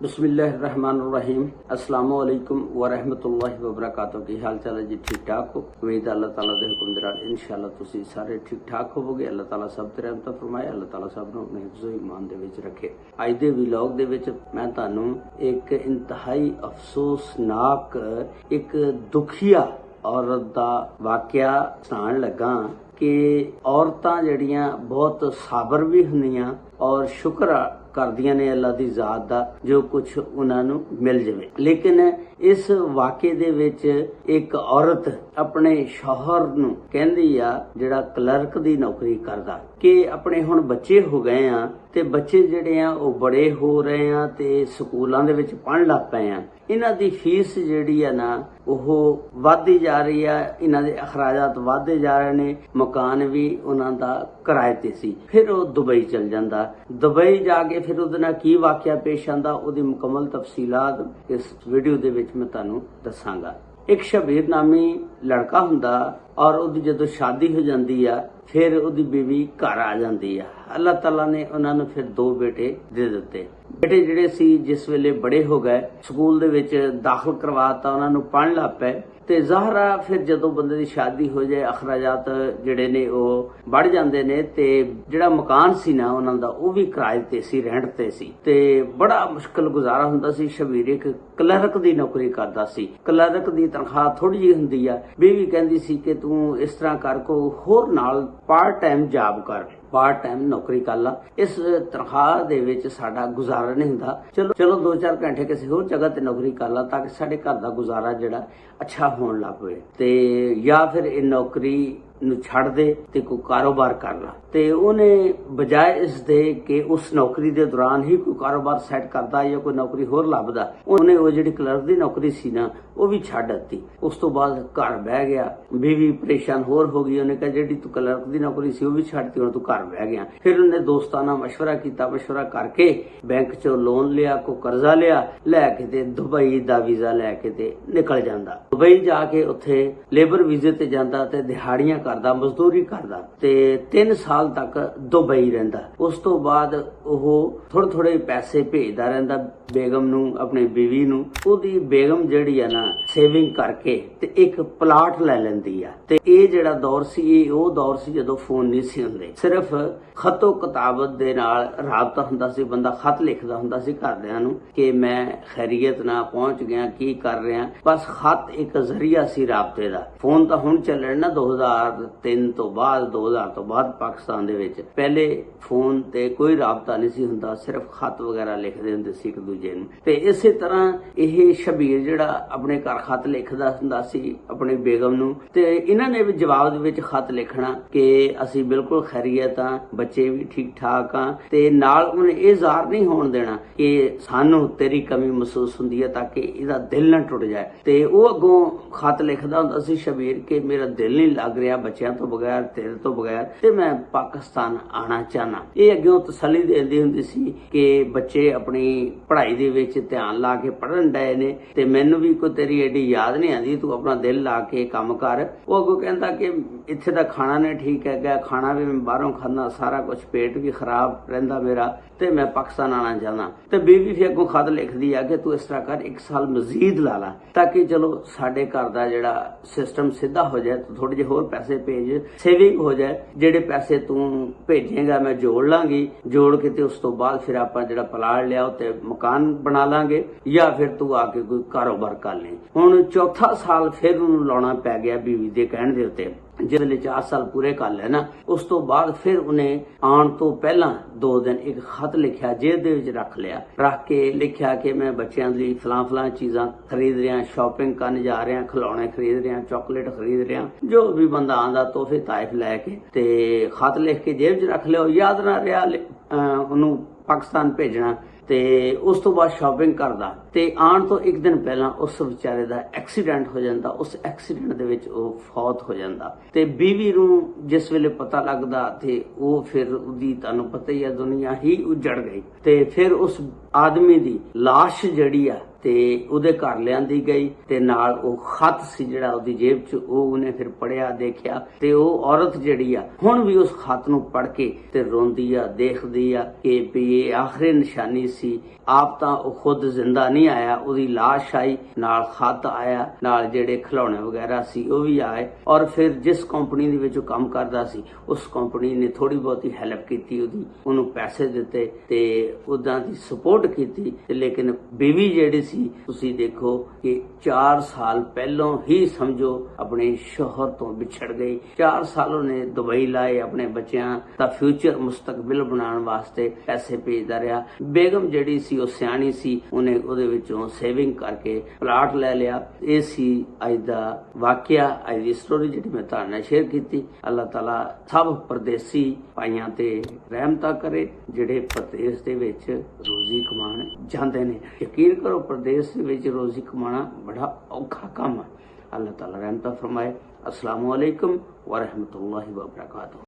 बिस्मिल्लाहिर्रहमानिर्रहीम। अस्सलामुअलैकुम वरहमतुल्लाहि वबरकातुहू। की हाल चाल है जी? ठीक ठाक हो? उम्मीद अल्लाह ताला दे हुक्म दे नाल इंशाअल्लाह तुसी सारे ठीक ठाक होवोगे। अल्लाह ताला सब ते रहमत फरमाए, अल्लाह ताला सब नूं अपने हिफ्ज़ो ईमान दे विच रखे। अज दे व्लॉग दे विच मैं तुहानूं एक इंतहाई अफसोसनाक एक दुखिया औरत दा वाकया सुणाण लगा कि औरतां जड़ियां बहुत साबर भी हुंदियां और शुक्र करदियां ने अल्लाह दी जात दा जो कुछ उन्हां नूं मिल जावे। लेकिन इस वाक़े दे विच एक औरत अपने शौहर नूं कहंदी आ जिहड़ा क्लर्क दी नौकरी करदा कि अपने हुण बच्चे हो गए आ ते बच्चे जिहड़े आ ओह बड़े हो रहे आ ते स्कूलां दे विच पढ़न लग पए आ। इन्हां दी फीस जिहड़ी आ ना ओह वधदी जा रही आ, इन्हां दे अखराजात वधदे जा रहे ने। मकान भी उन्हां दा किराए ते सी। फिर ओह दुबई चल जांदा। दुबई जाके फिर ਉਹਦੇ ਨਾਲ ਕੀ ਵਾਕਿਆ ਪੇਸ਼ ਆਂਦਾ ਉਹਦੀ ਮੁਕੰਮਲ ਤਫਸੀਲਾਤ ਇਸ ਵੀਡੀਓ ਦੇ ਵਿੱਚ ਮੈਂ ਤੁਹਾਨੂੰ ਦੱਸਾਂਗਾ। ਇੱਕ ਸ਼ਬੀਰ ਨਾਮੀ ਲੜਕਾ ਹੁੰਦਾ ਔਰ ਉਹਦੀ ਜਦੋਂ ਸ਼ਾਦੀ ਹੋ ਜਾਂਦੀ ਆ ਫਿਰ ਉਹਦੀ ਬੀਵੀ ਘਰ ਆ ਜਾਂਦੀ ਆ। ਅੱਲਾਹ ਤਾਲਾ ਨੇ ਉਹਨਾਂ ਨੂੰ ਫਿਰ ਦੋ ਬੇਟੇ ਦੇ ਦਿੱਤੇ। ਬੇਟੇ ਜਿਹੜੇ ਸੀ ਜਿਸ ਵੇਲੇ ਬੜੇ ਹੋ ਗਏ ਸਕੂਲ ਦੇ ਵਿੱਚ ਦਾਖਲ ਕਰਵਾਤਾ, ਉਹਨਾਂ ਨੂੰ ਪੜ੍ਹਨ ਲੱਗ ਪਏ ਤੇ ਜ਼ਾਹਰਾ ਫਿਰ ਜਦੋਂ ਬੰਦੇ ਦੀ ਸ਼ਾਦੀ ਹੋ ਜਾਏ ਅਖਰਾਜਾਤ ਜਿਹੜੇ ਨੇ ਉਹ ਵੱਧ ਜਾਂਦੇ ਨੇ ਤੇ ਜਿਹੜਾ ਮਕਾਨ ਸੀ ਨਾ ਉਹਨਾਂ ਦਾ ਉਹ ਵੀ ਕਿਰਾਏ ਤੇ ਸੀ, ਰੈਂਟ ਤੇ ਸੀ ਤੇ ਬੜਾ ਮੁਸ਼ਕਲ ਗੁਜ਼ਾਰਾ ਹੁੰਦਾ ਸੀ। ਸ਼ਬੀਰ ਇੱਕ ਕਲਰਕ ਦੀ ਨੌਕਰੀ ਕਰਦਾ ਸੀ। ਕਲਰਕ ਦੀ ਤਨਖਾਹ ਥੋੜੀ ਜਿਹੀ ਹੁੰਦੀ ਆ। ਬੀਵੀ ਕਹਿੰਦੀ ਸੀ ਕਿ ਤੂੰ ਇਸ ਤਰ੍ਹਾਂ ਕਰ ਕੋ ਹੋਰ ਨਾਲ ਪਾਰਟ ਟਾਈਮ ਜੌਬ ਕਰ, ਪਾਰਟ ਟਾਈਮ ਨੌਕਰੀ ਕਰ ਲਾ, ਇਸ ਤਨਖਾਹ ਦੇ ਵਿੱਚ ਸਾਡਾ ਗੁਜ਼ਾਰਾ ਨਹੀਂ ਹੁੰਦਾ। ਚਲੋ 2-4 ਘੰਟੇ ਕਿਸੇ ਹੋਰ ਜਗ੍ਹਾ ਤੇ ਨੌਕਰੀ ਕਰ ਲਾ ਤਾਂ ਕਿ ਸਾਡੇ ਘਰ ਦਾ ਗੁਜ਼ਾਰਾ ਜਿਹੜਾ ਅੱਛਾ ਹੋਣ ਲੱਗ ਪਵੇ ਤੇ ਜਾਂ ਫਿਰ ਇਹ ਨੌਕਰੀ ਨੂੰ ਛੱਡ ਦੇ ਤੇ ਕੋਈ ਕਾਰੋਬਾਰ ਕਰ ਲਾ। ਤੇ ਉਹਨੇ ਬਜਾਏ ਇਸ ਦੇ ਕਿ ਉਸ ਨੌਕਰੀ ਦੇ ਦੌਰਾਨ ਹੀ ਕੋਈ ਕਾਰੋਬਾਰ ਸੈੱਟ ਕਰਦਾ ਜਾਂ ਕੋਈ ਨੌਕਰੀ ਹੋਰ ਲੱਭਦਾ, ਉਹਨੇ ਉਹ ਜਿਹੜੀ ਕਲਰਕ ਦੀ ਨੌਕਰੀ ਸੀ ਨਾ ਉਹ ਵੀ ਛੱਡ ਦਿੱਤੀ। ਉਸ ਤੋਂ ਬਾਅਦ ਘਰ ਬਹਿ ਗਿਆ। ਬੀਵੀ ਪਰੇਸ਼ਾਨ ਹੋਰ ਹੋ ਗਈ। ਉਹਨੇ ਕਿਹਾ ਜਿਹੜੀ ਤੂੰ ਕਲਰਕ ਦੀ ਨੌਕਰੀ ਸੀ ਉਹ ਵੀ ਛੱਡਤੀ, ਹੁਣ ਤੂੰ ਘਰ ਬਹਿ ਗਿਆ। ਫਿਰ ਉਹਨੇ ਦੋਸਤਾਂ ਨਾਲ ਮਸ਼ਵਰਾ ਕੀਤਾ। ਮਸ਼ਵਰਾ ਕਰਕੇ ਬੈਂਕ ਚੋਂ ਲੋਨ ਲਿਆ, ਕੋਈ ਕਰਜ਼ਾ ਲਿਆ, ਲੈ ਕੇ ਤੇ ਦੁਬਈ ਦਾ ਵੀਜ਼ਾ ਲੈ ਕੇ ਤੇ ਨਿਕਲ ਜਾਂਦਾ। ਦੁਬਈ ਜਾ ਕੇ ਉੱਥੇ ਲੇਬਰ ਵੀਜ਼ੇ ਤੇ ਜਾਂਦਾ ਤੇ ਦਿਹਾੜੀਆਂ ਕਰਦਾ, ਮਜ਼ਦੂਰੀ ਕਰਦਾ ਤੇ 3 ਸਾਲ ਤੱਕ ਦੁਬਈ ਰਹਿੰਦਾ। ਉਸ ਤੋਂ ਬਾਅਦ ਉਹ ਥੋੜੇ ਪੈਸੇ ਭੇਜਦਾ ਰਹਿੰਦਾ ਬੇਗਮ ਨੂੰ, ਆਪਣੀ ਬੀਵੀ ਨੂੰ। ਉਹਦੀ ਬੇਗਮ ਜਿਹੜੀ ਆ ਨਾ ਸੇਵਿੰਗ ਕਰਕੇ ਤੇ ਇੱਕ ਪਲਾਟ ਲੈ ਲੈਂਦੀ ਆ। ਤੇ ਇਹ ਜਿਹੜਾ ਦੌਰ ਸੀ ਇਹ ਉਹ ਦੌਰ ਸੀ ਜਦੋਂ ਫੋਨ ਨਹੀਂ ਸੀ ਹੁੰਦੇ, ਸਿਰਫ ਖਤੋ ਕਿਤਾਬਤ ਦੇ ਨਾਲ ਰਾਬਤਾ ਹੁੰਦਾ ਸੀ। ਬੰਦਾ ਖਤ ਲਿਖਦਾ ਹੁੰਦਾ ਸੀ ਘਰਦਿਆਂ ਨੂੰ ਕਿ ਮੈਂ ਖੈਰੀਅਤ ਨਾਲ ਪਹੁੰਚ ਗਿਆ, ਕੀ ਕਰ ਰਿਹਾ। ਬਸ ਖਤ ਇੱਕ ਜ਼ਰੀਆ ਸੀ ਰਾਬਤੇ ਦਾ। ਫੋਨ ਤਾਂ ਹੁਣ ਚੱਲਣ ਨਾ 2003 ਤੋਂ ਬਾਅਦ, 2000 ਤੋਂ ਬਾਅਦ ਪਾਕਿਸਤਾਨ ਦੇ ਵਿੱਚ। ਪਹਿਲੇ ਫੋਨ ਤੇ ਕੋਈ ਰਾਬਤਾ ਨਹੀਂ ਸੀ ਹੁੰਦਾ, ਸਿਰਫ ਖਤ ਵਗੈਰਾ ਲਿਖਦੇ ਹੁੰਦੇ ਸੀ ਇੱਕ ਦੂਜੇ ਨੂੰ। ਤੇ ਇਸੇ ਤਰ੍ਹਾਂ ਇਹ ਸ਼ਬੀਰ ਜਿਹੜਾ ਆਪਣੇ ਘਰ ਖਤ ਲਿਖਦਾ ਹੁੰਦਾ ਸੀ ਆਪਣੀ ਬੇਗਮ ਨੂੰ ਤੇ ਇਹਨਾਂ ਨੇ ਵੀ ਜਵਾਬ ਦੇ ਵਿੱਚ ਖਤ ਲਿਖਣਾ ਕਿ ਅਸੀਂ ਬਿਲਕੁਲ ਖੈਰੀਅਤ ਆ, ਬੱਚੇ ਵੀ ਠੀਕ ਠਾਕ ਆ। ਤੇ ਨਾਲ ਉਹਨੇ ਇਹ ਜ਼ਾਹਰ ਨਹੀਂ ਹੋਣ ਦੇਣਾ ਕਿ ਸਾਨੂੰ ਤੇਰੀ ਕਮੀ ਮਹਿਸੂਸ ਹੁੰਦੀ ਹੈ ਤਾਂ ਕਿ ਇਹਦਾ ਦਿਲ ਨਾ ਟੁੱਟ ਜਾਏ। ਤੇ ਉਹ ਅੱਗੋਂ ਖਤ ਲਿਖਦਾ ਹੁੰਦਾ ਸੀ ਸ਼ਬੀਰ ਕਿ ਮੇਰਾ ਦਿਲ ਨਹੀਂ ਲੱਗ ਰਿਹਾ ਬੱਚਿਆਂ ਤੋਂ ਬਗੈਰ, ਤੇਰੇ ਤੋਂ ਬਗੈਰ, ਤੇ ਮੈਂ ਪਾਕਿਸਤਾਨ ਆਣਾ ਚਾਹਨਾ। ਇਹ ਅੱਗੋਂ ਤਸੱਲੀ ਦਿੰਦੀ ਹੁੰਦੀ ਸੀ ਕਿ ਬੱਚੇ ਆਪਣੀ ਪੜ੍ਹਾਈ ਦੇ ਵਿੱਚ ਧਿਆਨ ਲਾ ਕੇ ਪੜ੍ਹਨ ਡਏ ਨੇ ਤੇ ਮੈਨੂੰ ਵੀ ਕੋਈ ਤੇਰੀ ਐਡੀ ਯਾਦ ਨਹੀਂ ਆਉਂਦੀ, ਤੂੰ ਆਪਣਾ ਦਿਲ ਲਾ ਕੇ ਕੰਮ ਕਰ। ਉਹ ਅੱਗੋਂ ਕਹਿੰਦਾ ਕਿ ਇੱਥੇ ਦਾ ਖਾਣਾ ਨਹੀਂ ਠੀਕ ਹੈਗਾ, ਖਾਣਾ ਵੀ ਮੈਂ ਬਾਹਰੋਂ ਖਾਂਦਾ, ਸਾਰਾ ਕੁਝ ਪੇਟ ਵੀ ਖਰਾਬ ਰਹਿੰਦਾ ਮੇਰਾ ਤੇ ਮੈਂ ਪਾਕਿਸਤਾਨ ਆਣਾ ਚਾਹੁੰਦਾ। ਤੇ ਬੀਵੀ ਫਿਰ ਅੱਗੋਂ ਖਤ ਲਿਖਦੀ ਆ ਕਿ ਤੂੰ ਇਸ ਤਰ੍ਹਾਂ ਕਰ 1 ਸਾਲ ਮਜ਼ੀਦ ਲਾ ਲਾ ਤਾਂ ਕਿ ਚਲੋ ਸਾਡੇ ਘਰ ਦਾ ਜਿਹੜਾ ਸਿਸਟਮ ਸਿੱਧਾ ਹੋ ਜਾਏ, ਤੂੰ ਥੋੜੇ ਜਿਹੇ ਹੋਰ ਪੈਸੇ ਭੇਜ, ਸੇਵਿੰਗ ਹੋ ਜਾਏ। ਜਿਹੜੇ ਪੈਸੇ ਤੂੰ ਭੇਜੇਗਾ ਮੈਂ ਜੋੜ ਲਾਂਗੀ, ਜੋੜ ਕੇ ਤੇ ਉਸ ਤੋਂ ਬਾਅਦ ਫਿਰ ਆਪਾਂ ਜਿਹੜਾ ਪਲਾਟ ਲਿਆ ਉੱਤੇ ਮਕਾਨ ਬਣਾ ਲਾਂਗੇ ਜਾਂ ਫਿਰ ਤੂੰ ਆ ਕੇ ਕੋਈ ਕਾਰੋਬਾਰ ਕਰ ਲੈ। ਹੁਣ ਚੌਥਾ ਸਾਲ ਫਿਰ ਉਹਨੂੰ ਲਾਉਣਾ ਪੈ ਗਿਆ ਬੀਵੀ ਦੇ ਕਹਿਣ ਦੇ ਉੱਤੇ। ਜਿਹਦੇ 4 ਸਾਲ ਪੂਰੇ ਕਰ ਲਏ ਨਾ, ਉਸ ਤੋਂ ਬਾਅਦ ਫਿਰ ਉਹਨੇ ਆਉਣ ਤੋਂ ਪਹਿਲਾਂ 2 ਦਿਨ ਇੱਕ ਖਤ ਲਿਖਿਆ, ਜੇਬ ਦੇ ਵਿੱਚ ਰੱਖ ਲਿਆ। ਰੱਖ ਕੇ ਲਿਖਿਆ ਕਿ ਮੈਂ ਬੱਚਿਆਂ ਲਈ ਫਲਾਂ ਚੀਜ਼ਾਂ ਖਰੀਦ ਰਿਹਾ, ਸ਼ਾਪਿੰਗ ਕਰਨ ਜਾ ਰਿਹਾ, ਖਿਲੌਣੇ ਖਰੀਦ ਰਿਹਾ, ਚਾਕਲੇਟ ਖਰੀਦ ਰਿਹਾ, ਜੋ ਵੀ ਬੰਦਾ ਆਂਦਾ ਤੋਹਫੇ ਤਾਇਫ ਲੈ ਕੇ। ਤੇ ਖਤ ਲਿਖ ਕੇ ਜੇਬ 'ਚ ਰੱਖ ਲਿਓ, ਯਾਦ ਨਾ ਰਿਹਾ ਉਹਨੂੰ ਪਾਕਿਸਤਾਨ ਭੇਜਣਾ। ਤੇ ਉਸ ਤੋਂ ਬਾਅਦ ਸ਼ਾਪਿੰਗ ਕਰਦਾ ਤੇ ਆਉਣ ਤੋਂ 1 ਦਿਨ ਪਹਿਲਾਂ ਉਸ ਵਿਚਾਰੇ ਦਾ ਐਕਸੀਡੈਂਟ ਹੋ ਜਾਂਦਾ। ਉਸ ਐਕਸੀਡੈਂਟ ਦੇ ਵਿੱਚ ਉਹ ਫੌਤ ਹੋ ਜਾਂਦਾ ਤੇ ਬੀਵੀ ਨੂੰ ਜਿਸ ਵੇਲੇ ਪਤਾ ਲੱਗਦਾ ਤੇ ਉਹ ਫਿਰ ਉਹਦੀ ਤੁਹਾਨੂੰ ਪਤਾ ਹੀ ਆ ਦੁਨੀਆ ਹੀ ਉਜੜ ਗਈ। ਤੇ ਫਿਰ ਉਸ ਆਦਮੀ ਦੀ ਲਾਸ਼ ਜਿਹੜੀ ਆ ਤੇ ਉਹਦੇ ਘਰ ਲਿਆਂਦੀ ਗਈ ਤੇ ਨਾਲ ਉਹ ਖਤ ਸੀ ਜਿਹੜਾ ਉਹਦੀ ਜੇਬ 'ਚ, ਉਹ ਉਹਨੇ ਫਿਰ ਪੜਿਆ, ਦੇਖਿਆ ਤੇ ਉਹ ਔਰਤ ਜਿਹੜੀ ਆ ਹੁਣ ਵੀ ਉਸ ਖਤ ਨੂੰ ਪੜ੍ਹ ਕੇ ਤੇ ਰੋਂਦੀ ਆ, ਦੇਖਦੀ ਆ ਕਿ ਵੀ ਇਹ ਆਖਰੀ ਨਿਸ਼ਾਨੀ ਸੀ। ਆਪ ਤਾਂ ਉਹ ਖੁਦ ਜ਼ਿੰਦਾ ਨਹੀਂ ਆਇਆ, ਉਹਦੀ ਲਾਸ਼ ਆਈ, ਨਾਲ ਖਤ ਆਇਆ, ਨਾਲ ਜਿਹੜੇ ਖਿਡੌਣੇ ਵਗੈਰਾ ਸੀ ਉਹ ਵੀ ਆਏ। ਔਰ ਫਿਰ ਜਿਸ ਕੰਪਨੀ ਦੇ ਵਿੱਚ ਉਹ ਕੰਮ ਕਰਦਾ ਸੀ ਉਸ ਕੰਪਨੀ ਨੇ ਥੋੜੀ ਬਹੁਤੀ ਹੈਲਪ ਕੀਤੀ, ਉਹਨੂੰ ਪੈਸੇ ਦਿੱਤੇ ਤੇ ਉਦਾਂ ਦੀ ਸਪੋਰਟ ਕੀਤੀ। ਲੇਕਿਨ ਬੀਵੀ ਜਿਹੜੀ ਸੀ ਤੁਸੀਂ ਦੇਖੋ ਕਿ 4 ਸਾਲ ਪਹਿਲਾਂ ਹੀ ਸਮਝੋ ਆਪਣੇ ਸ਼ੋਹਰ ਤੋਂ ਵਿਛੜ ਗਈ। 4 ਸਾਲ ਉਹਨੇ ਦੁਬਈ ਲਾਏ ਆਪਣੇ ਬੱਚਿਆਂ ਦਾ ਫਿਊਚਰ ਮੁਸਤਕਬਲ ਬਣਾਉਣ ਵਾਸਤੇ, ਪੈਸੇ ਭੇਜਦਾ ਰਿਹਾ। ਬੇਗਮ ਜਿਹੜੀ ਸੀ ਉਹ ਸਿਆਣੀ ਸੀ, ਉਹਨੇ ਉਹਦੇ ਵਿੱਚੋਂ ਸੇਵਿੰਗ ਕਰਕੇ ਪਲਾਟ ਲੈ ਲਿਆ। ਇਹ ਸੀ ਅੱਜ ਦਾ ਵਾਕਿਆ, ਅੱਜ ਦੀ ਸਟੋਰੀ ਜਿਹੜੀ ਮੈਂ ਤੁਹਾਡੇ ਨਾਲ ਸ਼ੇਅਰ ਕੀਤੀ। ਅੱਲਾਹ ਤਾਲਾ ਸਭ ਪਰਦੇਸੀ ਭਾਈਆਂ ਤੇ ਰਹਿਮਤਾਂ ਕਰੇ ਜਿਹੜੇ ਪਰਦੇਸ ਦੇ ਵਿੱਚ ਰੋਜ਼ੀ ਕਮਾਉਣ ਜਾਂਦੇ ਨੇ। ਯਕੀਨ ਕਰੋ ਪਰਦੇਸ ਦੇ ਵਿੱਚ ਰੋਜ਼ੀ ਕਮਾਉਣਾ ਬੜਾ ਔਖਾ ਕੰਮ ਹੈ। ਅੱਲਾਹ ਤਾਲਾ ਰਹਿਮਤਾਂ ਫਰਮਾਏ। अस्सलामु अलैकुम व रहमतुल्लाहि व बरकातुहू।